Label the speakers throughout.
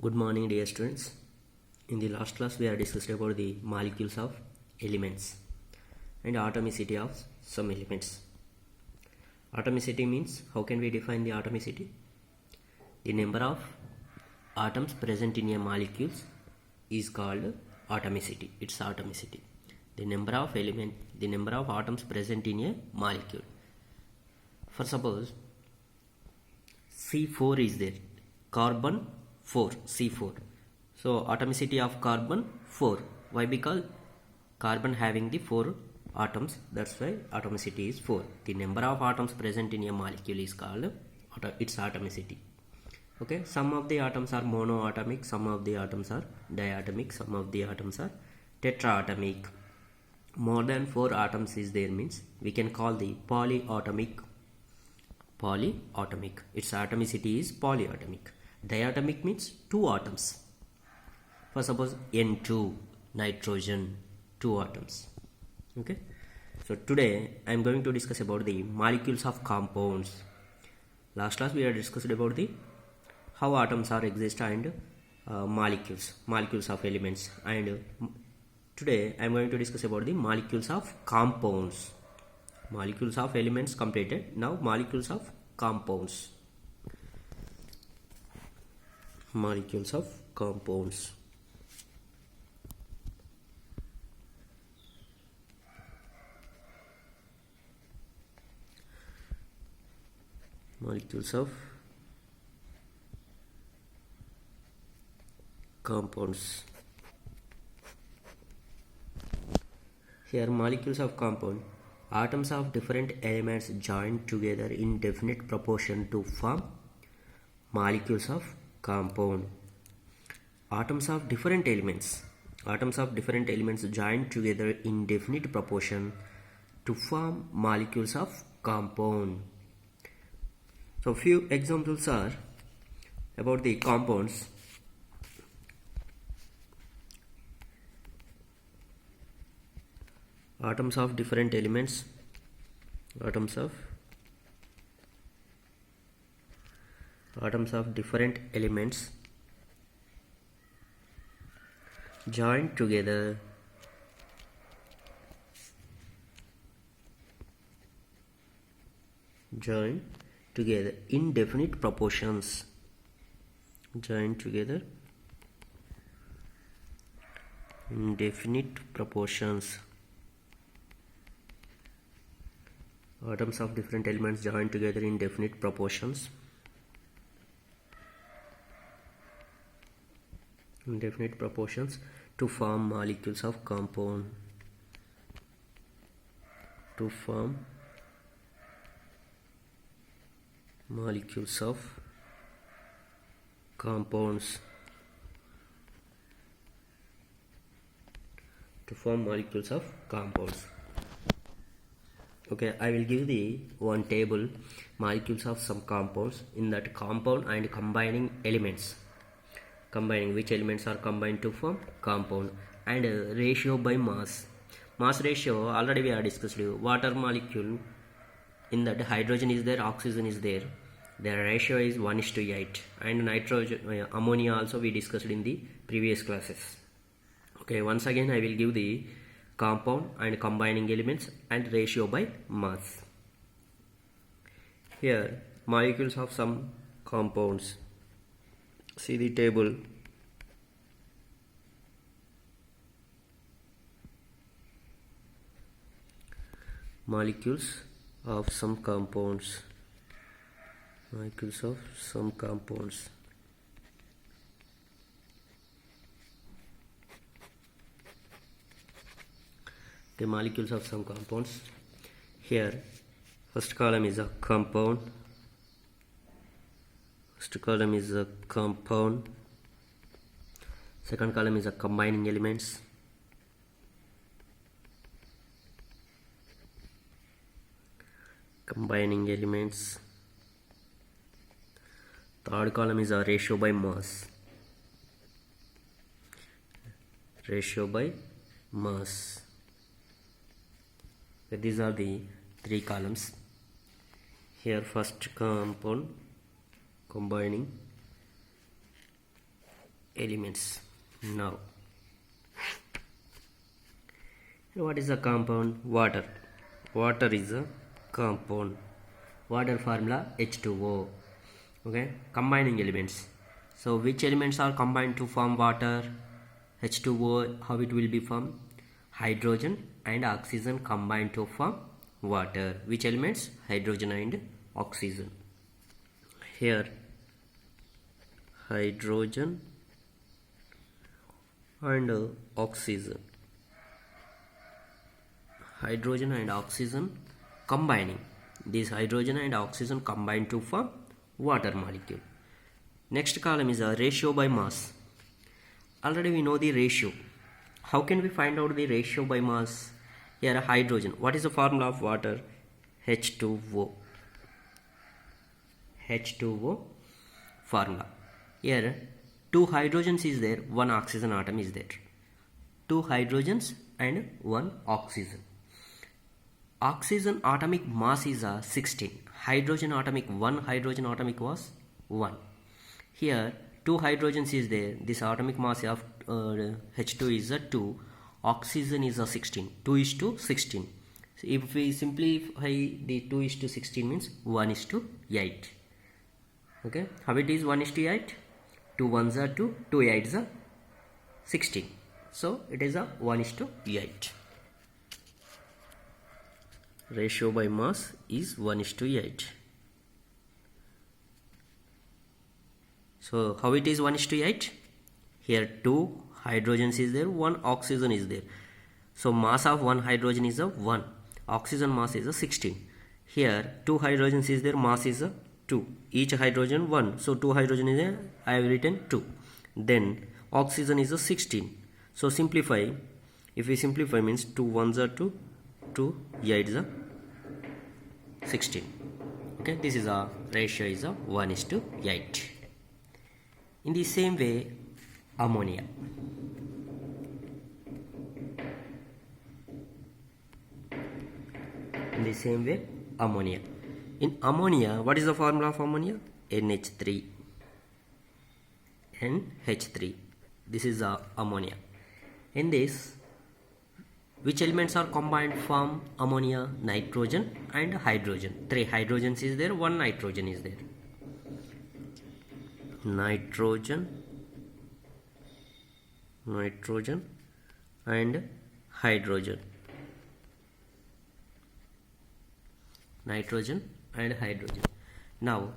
Speaker 1: Good morning, dear students. In the last class, we have discussed about the molecules of elements and atomicity of some elements. Atomicity means, how can we define the atomicity? The number of atoms present in a molecule is called atomicity. It's atomicity. The number of atoms present in a molecule. For suppose C4 is there, carbon 4, C4. So atomicity of carbon 4. Why? Because carbon having the 4 atoms, that's why atomicity is 4. The number of atoms present in a molecule is called its atomicity. Okay, some of the atoms are monoatomic, some of the atoms are diatomic, some of the atoms are tetraatomic. More than 4 atoms is there means we can call the polyatomic. Its atomicity is polyatomic. Diatomic means 2 atoms. For suppose N2, nitrogen, 2 atoms. Okay. So today I am going to discuss about the molecules of compounds. Last class we have discussed about the how atoms are exist and molecules of elements, and today I am going to discuss about the molecules of compounds. Molecules of elements completed. Now molecules of compounds. Molecules of compounds. Molecules of compounds. Here molecules of compound. Atoms of different elements joined together in definite proportion to form molecules of compound. Atoms of different elements joined together in definite proportion to form molecules of compound. So few examples are about the compounds. Atoms of different elements joined together in definite proportions. Atoms of different elements joined together in definite proportions. To form molecules of compound. Molecules of compounds. Okay, I will give the one table, molecules of some compounds. In that compound and combining elements, which elements are combined to form compound, and ratio by mass ratio already we have discussed. Water molecule, in that hydrogen is there, oxygen is there, their ratio is 1:8, and nitrogen, ammonia also we discussed in the previous classes. Okay, once again I will give the compound and combining elements and ratio by mass. Here molecules of some compounds. See the table. Molecules of some compounds. Okay, molecules of some compounds. Here first column is a compound. Second column is a combining elements. Third column is a ratio by mass. These are the 3 columns. Here first compound, combining, elements. Now, what is a compound? Water. Water is a compound. Water formula H2O. Okay, combining elements. So which elements are combined to form water? H2O. How it will be formed? Hydrogen and oxygen combined to form water. Which elements? Hydrogen and oxygen. Here hydrogen and oxygen. Hydrogen and oxygen combining. This hydrogen and oxygen combine to form water molecule. Next column is a ratio by mass. Already we know the ratio. How can we find out the ratio by mass? Here hydrogen. What is the formula of water? H2O. H2O formula. Here 2 hydrogens is there, 1 oxygen atom is there. 2 hydrogens and 1 oxygen. Oxygen atomic mass is 16. Hydrogen atomic was 1. Here 2 hydrogens is there. This atomic mass of H2 is 2. Oxygen is 16. 2 is to 16. So if we simplify the 2 is to 16 means 1 is to 8. Okay, how it is 1 is to 8? 2 ones are 2, 2 8s are 16. So it is a 1 is to 8. Ratio by mass is 1 is to 8. So how it is 1 is to 8? Here 2 hydrogens is there, 1 oxygen is there. So mass of 1 hydrogen is a 1. Oxygen mass is a 16. Here 2 hydrogens is there, mass is a 2. Each hydrogen 1. So 2 hydrogen is there, I have written 2. Then oxygen is a 16. So simplify. If we simplify means 2 ones are 2, 2 8s are 16. Okay, this is a ratio is a 1 is to 8. In the same way, ammonia. In the same way, ammonia. In ammonia, what is the formula of ammonia? NH3. NH3. This is ammonia. In this, which elements are combined from ammonia? Nitrogen and hydrogen. 3 hydrogens is there, 1 nitrogen is there. Nitrogen and hydrogen. Nitrogen and hydrogen. Now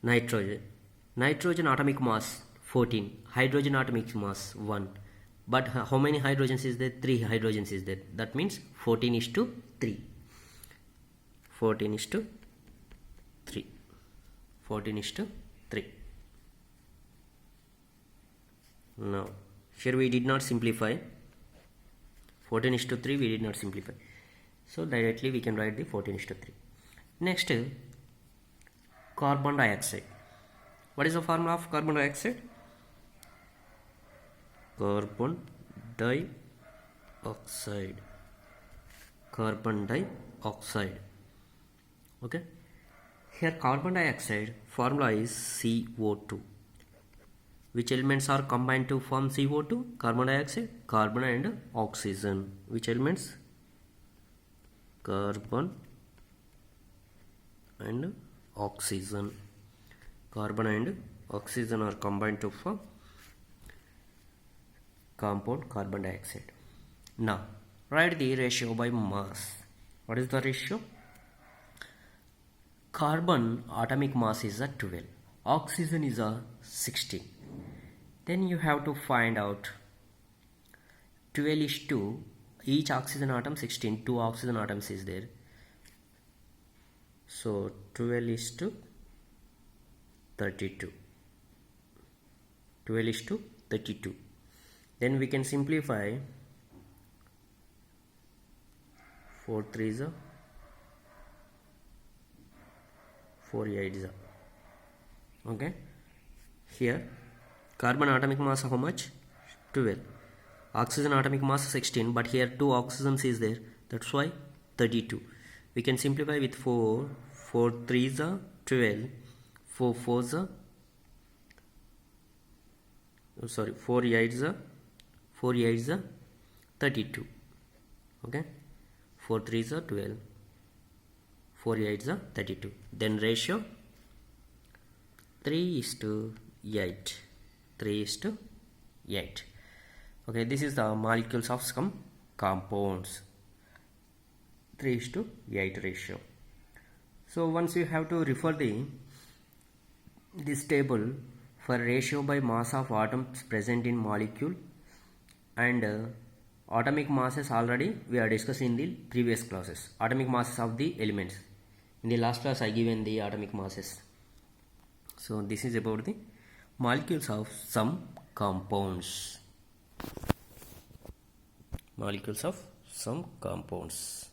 Speaker 1: nitrogen atomic mass 14, hydrogen atomic mass 1. But how many hydrogens is there? 3 hydrogens is there. That means 14 is to 3. 14 is to 3. 14 is to 3. Now here we did not simplify. 14 is to 3 we did not simplify. So directly we can write the 14 is to 3. Next, carbon dioxide. What is the formula of carbon dioxide? Carbon dioxide. Carbon dioxide. Okay. Here carbon dioxide formula is CO2. Which elements are combined to form CO2? Carbon dioxide, carbon and oxygen. Which elements? Carbon and oxygen. Carbon and oxygen are combined to form compound carbon dioxide. Now write the ratio by mass. What is the ratio? Carbon atomic mass is a 12. Oxygen is a 16. Then you have to find out 12 is to each oxygen atom 16. 2 oxygen atoms is there. So 12 is to 32. 12 is to 32. Then we can simplify. 4 3s are 4 8s are. Okay. Here carbon atomic mass how much? 12. Oxygen atomic mass 16, but here 2 oxygens is there. That's why 32. We can simplify with 4. 4 3s are 12. 4 4s are sorry, 4 8s are 4 8s are 32. Okay, 4 3s are 12, 4 8s are 32. Then ratio 3:8, 3:8. Okay, this is the molecules of some compounds, 3:8 ratio. So once you have to refer this table for ratio by mass of atoms present in molecule, and atomic masses already we are discussing in the previous classes, atomic masses of the elements. In the last class I given the atomic masses. So this is about the molecules of some compounds. Molecules of some compounds.